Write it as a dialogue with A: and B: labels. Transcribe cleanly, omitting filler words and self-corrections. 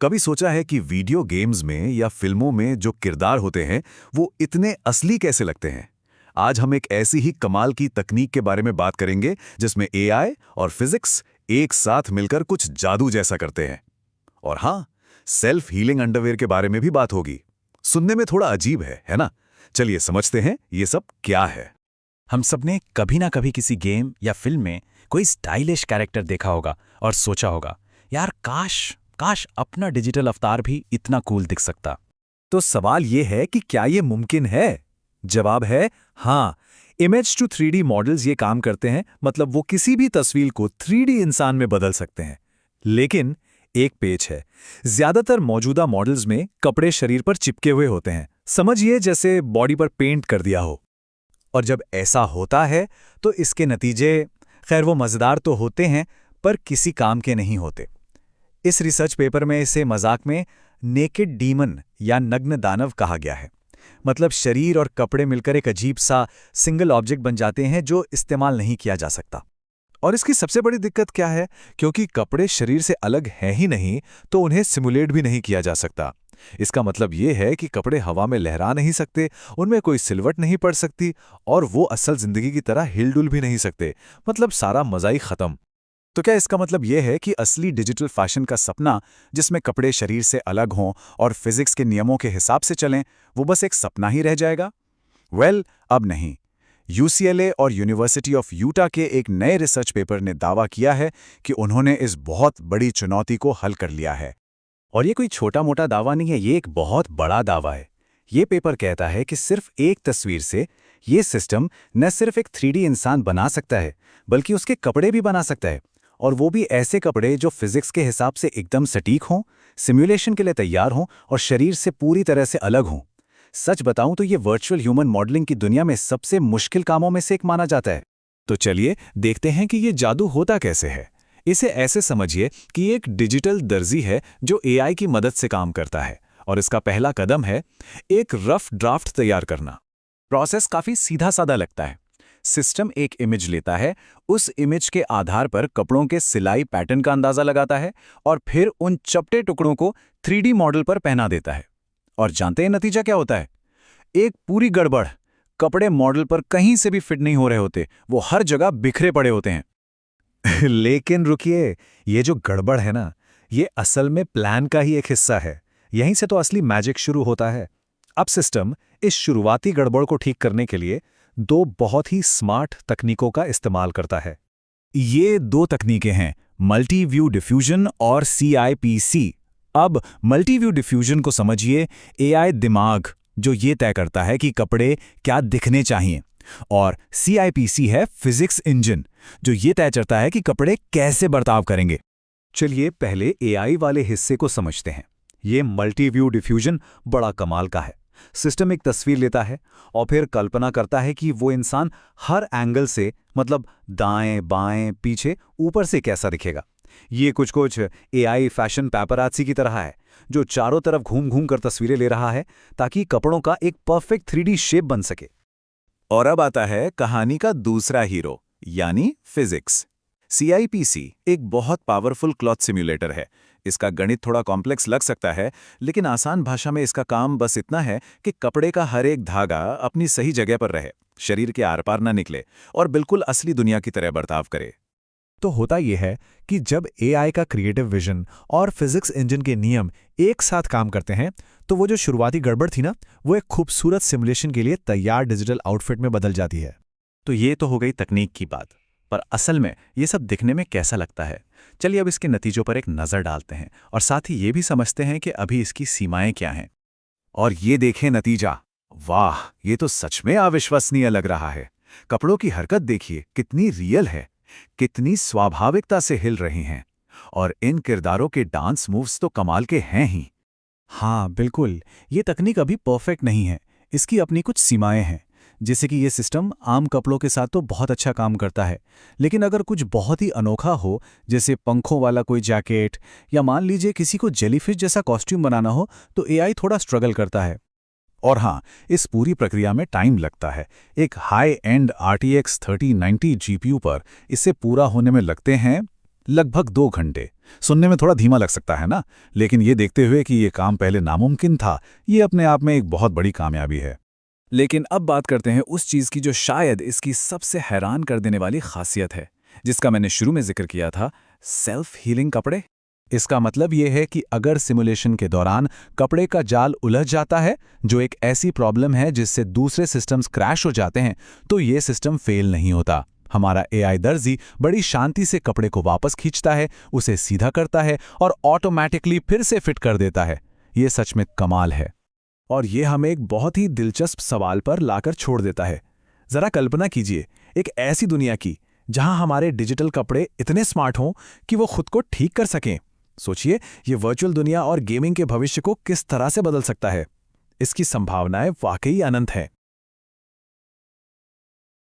A: कभी सोचा है कि वीडियो गेम्स में या फिल्मों में जो किरदार होते हैं वो इतने असली कैसे लगते हैं। आज हम एक ऐसी ही कमाल की तकनीक के बारे में बात करेंगे जिसमें एआई और फिजिक्स एक साथ मिलकर कुछ जादू जैसा करते हैं। और हाँ, सेल्फ हीलिंग अंडरवेयर के बारे में भी बात होगी। सुनने में थोड़ा अजीब है ना? चलिए समझते हैं ये सब क्या है।
B: हम सबने कभी ना कभी किसी गेम या फिल्म में कोई स्टाइलिश कैरेक्टर देखा होगा और सोचा होगा, यार काश काश अपना डिजिटल अवतार भी इतना कूल दिख सकता।
C: तो सवाल ये है कि क्या ये मुमकिन है? जवाब है हाँ। इमेज टू 3D मॉडल्स ये काम करते हैं, मतलब वो किसी भी तस्वीर को 3D इंसान में बदल सकते हैं। लेकिन एक पेच है। ज्यादातर मौजूदा मॉडल्स में कपड़े शरीर पर चिपके हुए होते हैं, समझिए जैसे बॉडी पर पेंट कर दिया हो। और जब ऐसा होता है तो इसके नतीजे, खैर वो मजेदार तो होते हैं पर किसी काम के नहीं होते। इस रिसर्च पेपर में इसे मजाक में नेकेड डीमन या नग्न दानव कहा गया है। मतलब शरीर और कपड़े मिलकर एक अजीब सा सिंगल ऑब्जेक्ट बन जाते हैं जो इस्तेमाल नहीं किया जा सकता। और इसकी सबसे बड़ी दिक्कत क्या है? क्योंकि कपड़े शरीर से अलग हैं ही नहीं, तो उन्हें सिमुलेट भी नहीं किया जा सकता। इसका मतलब ये है कि कपड़े हवा में लहरा नहीं सकते, उनमें कोई सिलवट नहीं पड़ सकती और वो असल जिंदगी की तरह हिलडुल भी नहीं सकते। मतलब सारा मजा ही खत्म। तो क्या इसका मतलब यह है कि असली डिजिटल फैशन का सपना, जिसमें कपड़े शरीर से अलग हों और फिजिक्स के नियमों के हिसाब से चलें, वो बस एक सपना ही रह जाएगा? अब नहीं। यूसीएलए और यूनिवर्सिटी ऑफ यूटा के एक नए रिसर्च पेपर ने दावा किया है कि उन्होंने इस बहुत बड़ी चुनौती को हल कर लिया है। और ये कोई छोटा मोटा दावा नहीं है, ये एक बहुत बड़ा दावा है। ये पेपर कहता है कि सिर्फ एक तस्वीर से ये सिस्टम न सिर्फ एक 3D इंसान बना सकता है, बल्कि उसके कपड़े भी बना सकता है। और वो भी ऐसे कपड़े जो फिजिक्स के हिसाब से एकदम सटीक हों, सिमुलेशन के लिए तैयार हों और शरीर से पूरी तरह से अलग हों। सच बताऊं तो ये वर्चुअल ह्यूमन मॉडलिंग की दुनिया में सबसे मुश्किल कामों में से एक माना जाता है। तो चलिए देखते हैं कि ये जादू होता कैसे है। इसे ऐसे समझिए कि एक डिजिटल दर्जी है जो एआई की मदद से काम करता है, और इसका पहला कदम है एक रफ ड्राफ्ट तैयार करना। प्रोसेस काफी सीधा साधा लगता है। सिस्टम एक इमेज लेता है, उस इमेज के आधार पर कपड़ों के सिलाई पैटर्न का अंदाजा लगाता है और फिर उन चपटे टुकड़ों को 3D मॉडल पर पहना देता है। और जानते हैं नतीजा क्या होता है? एक पूरी गड़बड़। कपड़े मॉडल पर कहीं से भी फिट नहीं हो रहे होते, वो हर जगह बिखरे पड़े होते हैं।
B: लेकिन रुकिए, ये जो गड़बड़ है ना, ये असल में प्लान का ही एक हिस्सा है। यहीं से तो असली मैजिक शुरू होता है। अब सिस्टम इस शुरुआती गड़बड़ को ठीक करने के लिए दो बहुत ही स्मार्ट तकनीकों का इस्तेमाल करता है। ये दो तकनीकें हैं, मल्टी व्यू डिफ्यूजन और CIPC। अब मल्टी व्यू डिफ्यूजन को समझिए, एआई दिमाग जो ये तय करता है कि कपड़े क्या दिखने चाहिए, और CIPC है फिजिक्स इंजन जो ये तय करता है कि कपड़े कैसे बर्ताव करेंगे। चलिए पहले एआई वाले हिस्से को समझते हैं। ये मल्टी व्यू डिफ्यूजन बड़ा कमाल का है। सिस्टम एक तस्वीर लेता है और फिर कल्पना करता है कि वो इंसान हर एंगल से, मतलब दाएं बाएं पीछे ऊपर से कैसा दिखेगा। ये कुछ एआई फैशन पैपराज़ी की तरह है जो चारों तरफ घूम घूम कर तस्वीरें ले रहा है ताकि कपड़ों का एक परफेक्ट 3D शेप बन सके।
A: और अब आता है कहानी का दूसरा हीरो, यानी फिजिक्स। CIPC एक बहुत पावरफुल क्लॉथ सिम्युलेटर है। इसका गणित थोड़ा कॉम्प्लेक्स लग सकता है, लेकिन आसान भाषा में इसका काम बस इतना है कि कपड़े का हर एक धागा अपनी सही जगह पर रहे, शरीर के आर पार ना निकले और बिल्कुल असली दुनिया की तरह बर्ताव करे।
B: तो होता यह है कि जब एआई का क्रिएटिव विजन और फिजिक्स इंजन के नियम एक साथ काम करते हैं, तो वो जो शुरुआती गड़बड़ थी ना, वो एक खूबसूरत सिमुलेशन के लिए तैयार डिजिटल आउटफिट में बदल जाती है।
C: तो ये तो हो गई तकनीक की बात, पर असल में ये सब दिखने में कैसा लगता है? चलिए अब इसके नतीजों पर एक नज़र डालते हैं और साथ ही ये भी समझते हैं कि अभी इसकी सीमाएं क्या हैं।
A: और ये देखें नतीजा। वाह, ये तो सच में अविश्वसनीय लग रहा है। कपड़ों की हरकत देखिए, कितनी रियल है, कितनी स्वाभाविकता से हिल रही हैं। और इन किरदारों के डांस मूव्स तो कमाल के हैं ही।
B: हाँ बिल्कुल, ये तकनीक अभी परफेक्ट नहीं है, इसकी अपनी कुछ सीमाएं हैं। जैसे कि ये सिस्टम आम कपड़ों के साथ तो बहुत अच्छा काम करता है, लेकिन अगर कुछ बहुत ही अनोखा हो, जैसे पंखों वाला कोई जैकेट या मान लीजिए किसी को जेलीफिश जैसा कॉस्ट्यूम बनाना हो, तो एआई थोड़ा स्ट्रगल करता है।
A: और हाँ, इस पूरी प्रक्रिया में टाइम लगता है। एक हाई एंड RTX 3090 GPU पर इसे पूरा होने में लगते हैं लगभग 2 घंटे। सुनने में थोड़ा धीमा लग सकता है ना, लेकिन ये देखते हुए कि ये काम पहले नामुमकिन था, ये अपने आप में एक बहुत बड़ी कामयाबी है।
C: लेकिन अब बात करते हैं उस चीज़ की जो शायद इसकी सबसे हैरान कर देने वाली खासियत है, जिसका मैंने शुरू में जिक्र किया था, सेल्फ हीलिंग कपड़े।
A: इसका मतलब ये है कि अगर सिमुलेशन के दौरान कपड़े का जाल उलझ जाता है, जो एक ऐसी प्रॉब्लम है जिससे दूसरे सिस्टम्स क्रैश हो जाते हैं, तो ये सिस्टम फेल नहीं होता। हमारा एआई दर्जी बड़ी शांति से कपड़े को वापस खींचता है, उसे सीधा करता है और ऑटोमैटिकली फिर से फिट कर देता है। ये सच में कमाल है।
C: और ये हमें एक बहुत ही दिलचस्प सवाल पर लाकर छोड़ देता है। जरा कल्पना कीजिए एक ऐसी दुनिया की जहां हमारे डिजिटल कपड़े इतने स्मार्ट हों कि वो खुद को ठीक कर सकें। सोचिए, ये वर्चुअल दुनिया और गेमिंग के भविष्य को किस तरह से बदल सकता है। इसकी संभावनाएं वाकई अनंत हैं।